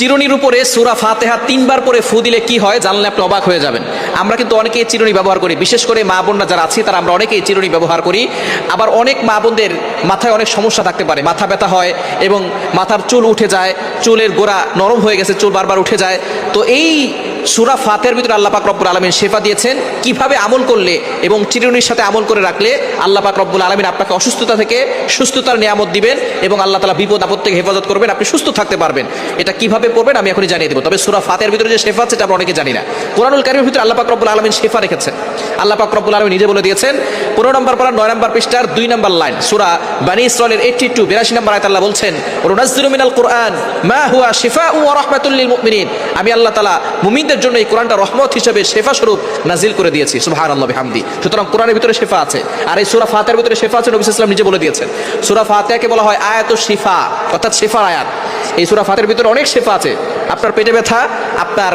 চিরুনির উপরে সূরা ফাতিহা 3 বার পরে ফু দিলে কি হয় জানলে আপনি অবাক হয়ে যাবেন। আমরা কিন্তু অনেকেই চিরুনি ব্যবহার করি, বিশেষ করে মা বোনরা যারা আছে তারা আমরা অনেকেই চিরুনি ব্যবহার করি। আবার অনেক মা বোনদের মাথায় অনেক সমস্যা থাকতে পারে, মাথা ব্যথা হয় এবং মাথার চুল উঠে যায়, চুলের গোড়া নরম হয়ে গেছে, চুল বারবার উঠে যায়। তো এই সূরা ফাতিহার ভিতরে আল্লাহ পাক রব্বুল আলামিন শেফা দিয়েছেন কিভাবে আমল করলে এবং চিরুনির সাথে আমল করে রাখলে আল্লাহ পাক রব্বুল আলামিন আপনাকে অসুস্থতা থেকে সুস্থতার নিয়ামত দিবেন এবং আল্লাহ তাআলা বিপদ আপদ থেকে হেফাজত করবেন, আপনি সুস্থ থাকতে পারবেন। এটা কিভাবে করবেন আমি এখনই জানিয়ে দেব। তবে সূরা ফাতিহার ভিতরে যে শেফা আছে এটা আমরা অনেকে জানি না। কোরআনুল কারীমের ভিতরে আল্লাহ পাক রব্বুল আলামিন শেফা রেখেছেন। আল্লাহ পাক রব্বুল আলামিন নিজে বলে দিয়েছেন 15 নম্বর পারা 9 নম্বর পৃষ্ঠার 2 নম্বর লাইন, সূরা বনী ইসরাঈলের 82 82 নম্বর আয়াতে আল্লাহ বলছেন ওয়ানুনাজ্জিলু মিনাল কুরআন মা হুয়া শিফাউ ওয়া রাহমাতুল লিল মুমিনিন। আমি আল্লাহ তাআলা মুমিনদের জন্য এই কোরআনটা রহমত হিসেবে শেফা স্বরূপ নাজিল করে দিয়েছি। সুবহানাল্লাহ বিহামদি। সুতরাং কোরআনের ভিতরে শেফা আছে, আর এই সূরা ফাতিহার ভিতরে শেফা আছে। নবী সাল্লাল্লাহু আলাইহি ওয়াসাল্লাম নিজে বলে দিয়েছেন। সূরা ফাতিহাকে বলা হয় আয়াতুশ শিফা, অর্থাৎ শেফার আয়াত। এই সূরা ফাতিহার ভিতরে অনেক শেফা আছে। আপনার পেটে ব্যথা, আপনার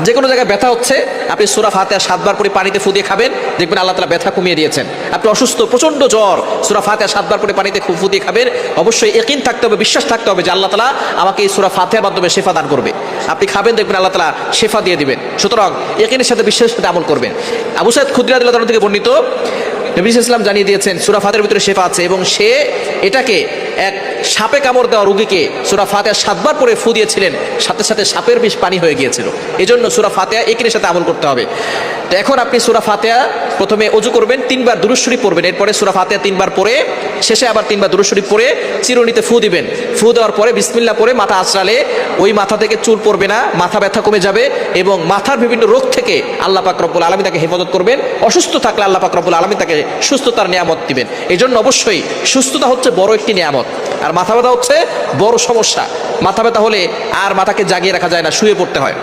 যে কোনো জায়গায় ব্যথা হচ্ছে, আপনি সূরা ফাতিহা 7 বার পরে পানিতে ফু দিয়ে খাবেন, দেখবেন আল্লাহ তাআলা ব্যথা কমিয়ে দিয়েছেন। আপনি অসুস্থ, প্রচন্ড জ্বর, সূরা ফাতিহা 7 বার পরে পানিতে ফু দিয়ে খাবেন। অবশ্যই ইয়াকিন থাকতে হবে, বিশ্বাস থাকতে হবে যে আল্লাহ তাআলা আমাকে এই সূরা ফাতিহার মাধ্যমে শেফা দান করবে। আপনি খাবেন, দেখবেন আল্লাহ তাআলা শেফা দিয়ে দিবেন। সুতরাং ইয়াকিনের সাথে বিশ্বাসের সাথে আমল করবেন। আবু সাঈদ খুদরি রাদিয়াল্লাহু তাআলা থেকে বর্ণিত, নবী সাল্লাল্লাহু আলাইহি ওয়াসাল্লাম জানিয়ে দিয়েছেন সূরা ফাতিহার ভিতরে শেফা আছে এবং সে এটাকে এক সাপে কামড় দেওয়া রোগীকে সূরা ফাতিহা 7 বার পরে ফু দিয়েছিলেন, সাথে সাথে সাপের বিষ পানি হয়ে গিয়েছিল। এই জন্য সূরা ফাতিহা ইয়াকিনের সাথে আমল করতে হবে। তো এখন আপনি সূরা ফাতিহা প্রথমে ওযু করবেন, 3 বার দুরূদ শরীফ পড়বেন, এরপরে সূরা ফাতিহা 3 বার পড়ে শেষে আবার 3 বার দুরূদ শরীফ পড়ে চিরুনিতে ফু দিবেন। ফু দেওয়ার পরে বিসমিল্লাহ পড়ে মাথা আঁচড়ালে ওই মাথা থেকে চুল পড়বে না, মাথা ব্যথা কমে যাবে এবং মাথার বিভিন্ন রোগ থেকে আল্লাহ পাক রব্বুল আলামিন তাকে হেফাজত করবেন। অসুস্থ থাকলে আল্লাহ পাক রব্বুল আলামিন তাকে সুস্থতার নিয়ামত দিবেন। এই জন্য অবশ্যই সুস্থতা হচ্ছে বড় একটি নিয়ামত, আর মাথা ব্যথা হচ্ছে বড় সমস্যা। মাথা ব্যথা হলে আর মাথাকে জাগিয়ে রাখা যায় না, শুয়ে পড়তে হয়।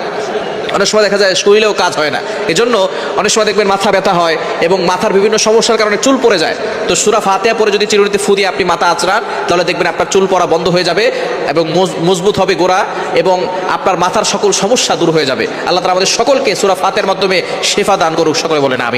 অনেক সময় দেখা যায় শুইলেও কাজ হয় না। এজন্য অনেক সময় দেখবেন মাথা ব্যথা হয় এবং মাথার বিভিন্ন সমস্যার কারণে চুল পড়ে যায়। তো সূরা ফাতিহা পরে যদি চিরুনিতে ফু দিয়ে আপনি মাথা আঁচড়ান, তাহলে দেখবেন আপনার চুল পড়া বন্ধ হয়ে যাবে এবং মজবুত হবে গোড়া এবং আপনার মাথার সকল সমস্যা দূর হয়ে যাবে। আল্লাহ তাআলা আমাদের সকলকে সূরা ফাতিহার মাধ্যমে শেফা দান করুক। সকলে বলেন আমিন।